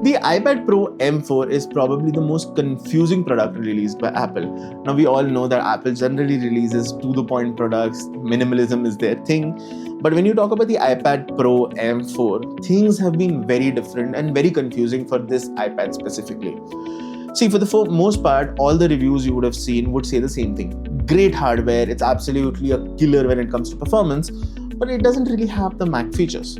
The iPad Pro M4 is probably the most confusing product released by Apple. Now, we all know that Apple generally releases to-the-point products. Minimalism is their thing. But when you talk about the iPad Pro M4, things have been very different and very confusing for this iPad specifically. See, for the most part, all the reviews you would have seen would say the same thing. Great hardware, it's absolutely a killer when it comes to performance, but it doesn't really have the Mac features.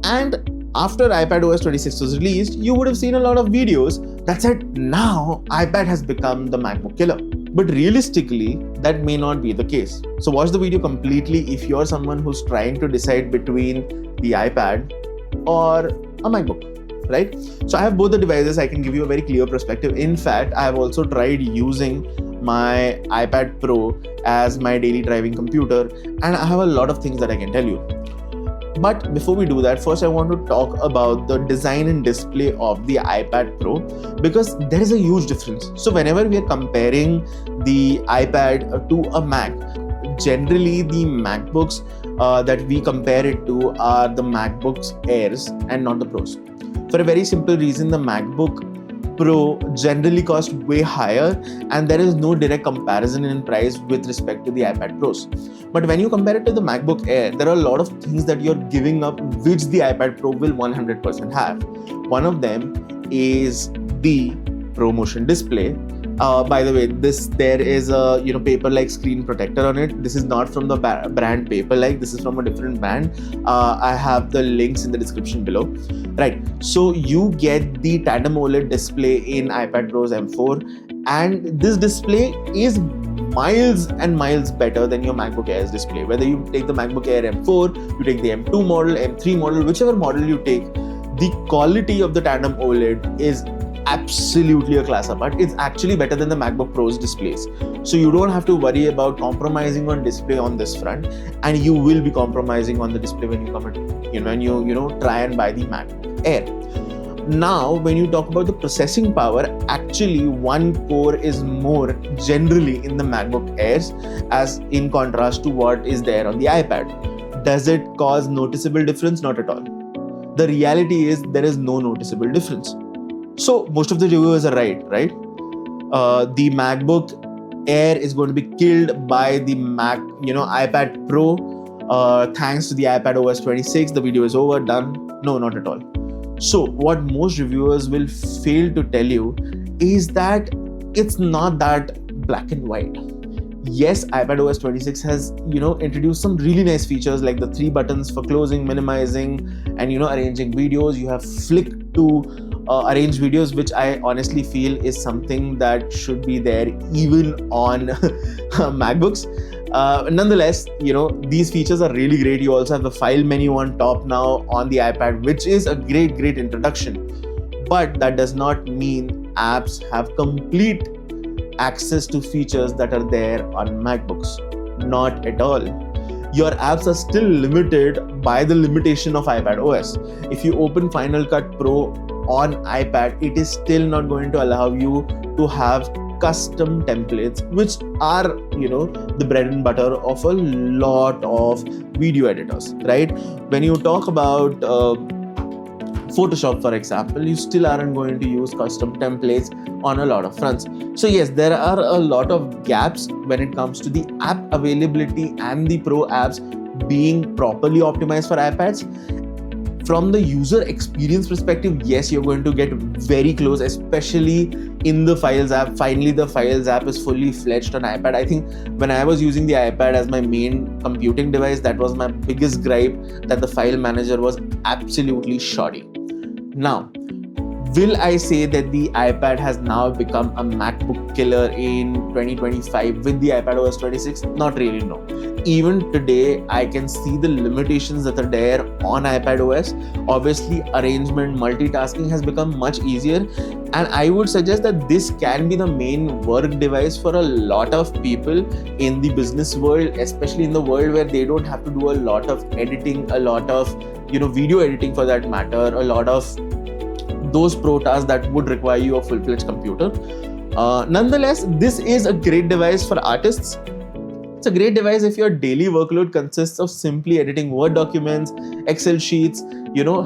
And after iPadOS 26 was released, you would have seen a lot of videos that said now iPad has become the MacBook killer. But realistically, that may not be the case. So watch the video completely if you're someone who's trying to decide between the iPad or a MacBook, right? So I have both the devices. I can give you a very clear perspective. In fact, I have also tried using my iPad Pro as my daily driving computer, and I have a lot of things that I can tell you. But before we do that, first I want to talk about the design and display of the iPad Pro, because there is a huge difference. So whenever we are comparing the iPad to a Mac, generally the MacBooks that we compare it to are the MacBooks Airs and not the Pros. For a very simple reason, the MacBook Pro generally cost way higher and there is no direct comparison in price with respect to the iPad Pros. But when you compare it to the MacBook Air, there are a lot of things that you're giving up which the iPad Pro will 100% have. One of them is the ProMotion display. By the way, there is a paper-like screen protector on it. This is not from the brand Paper-like. This is from a different brand. I have the links in the description below. Right. So you get the tandem OLED display in iPad Pro's M4, and this display is miles and miles better than your MacBook Air's display. Whether you take the MacBook Air M4, you take the M2 model, M3 model, whichever model you take, the quality of the tandem OLED is absolutely a class apart. It's actually better than the MacBook Pro's displays. So you don't have to worry about compromising on display on this front, and you will be compromising on the display when you come and try and buy the Mac Air. Now, when you talk about the processing power, actually one core is more generally in the MacBook Airs as in contrast to what is there on the iPad. Does it cause noticeable difference? Not at all. The reality is there is no noticeable difference. So most of the reviewers are right? The MacBook Air is going to be killed by the iPad Pro thanks to the iPadOS 26. The video is over, done. No, not at all. So what most reviewers will fail to tell you is that it's not that black and white. Yes, iPadOS 26 has introduced some really nice features like the 3 buttons for closing, minimizing, and arranging videos. You have flick to arrange videos, which I honestly feel is something that should be there even on MacBooks. Nonetheless, these features are really great. You also have the file menu on top now on the iPad, which is a great introduction. But that does not mean apps have complete access to features that are there on MacBooks. Not at all. Your apps are still limited by the limitation of iPadOS. If you open Final Cut Pro on iPad, it is still not going to allow you to have custom templates, which are the bread and butter of a lot of video editors, right? When you talk about Photoshop, for example, you still aren't going to use custom templates on a lot of fronts. So yes, there are a lot of gaps when it comes to the app availability and the Pro apps being properly optimized for iPads. From the user experience perspective, yes, you're going to get very close, especially in the Files app. Finally, the Files app is fully fledged on iPad. I think when I was using the iPad as my main computing device, that was my biggest gripe, that the file manager was absolutely shoddy. Now, will I say that the iPad has now become a MacBook killer in 2025 with the iPadOS 26? Not really, no. Even today, I can see the limitations that are there on iPadOS. Obviously, arrangement, multitasking has become much easier. And I would suggest that this can be the main work device for a lot of people in the business world, especially in the world where they don't have to do a lot of editing, a lot of video editing for that matter, a lot of those pro tasks that would require you a full-fledged computer. Nonetheless, this is a great device for artists. It's a great device if your daily workload consists of simply editing Word documents, Excel sheets,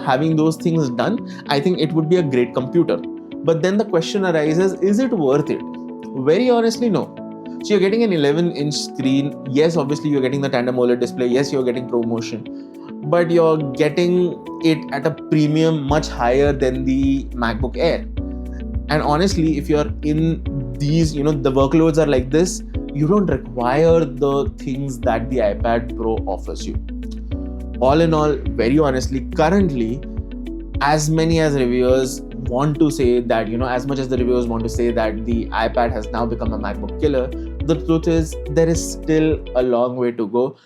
having those things done. I think it would be a great computer. But then the question arises, is it worth it? Very honestly, no. So you're getting an 11-inch screen. Yes, obviously you're getting the tandem OLED display. Yes, you're getting ProMotion. But you're getting it at a premium much higher than the MacBook Air. And honestly, if you're in these, the workloads are like this, you don't require the things that the iPad Pro offers you. All in all, very honestly, currently, as many as reviewers want to say that, as much as the reviewers want to say that the iPad has now become a MacBook killer, the truth is there is still a long way to go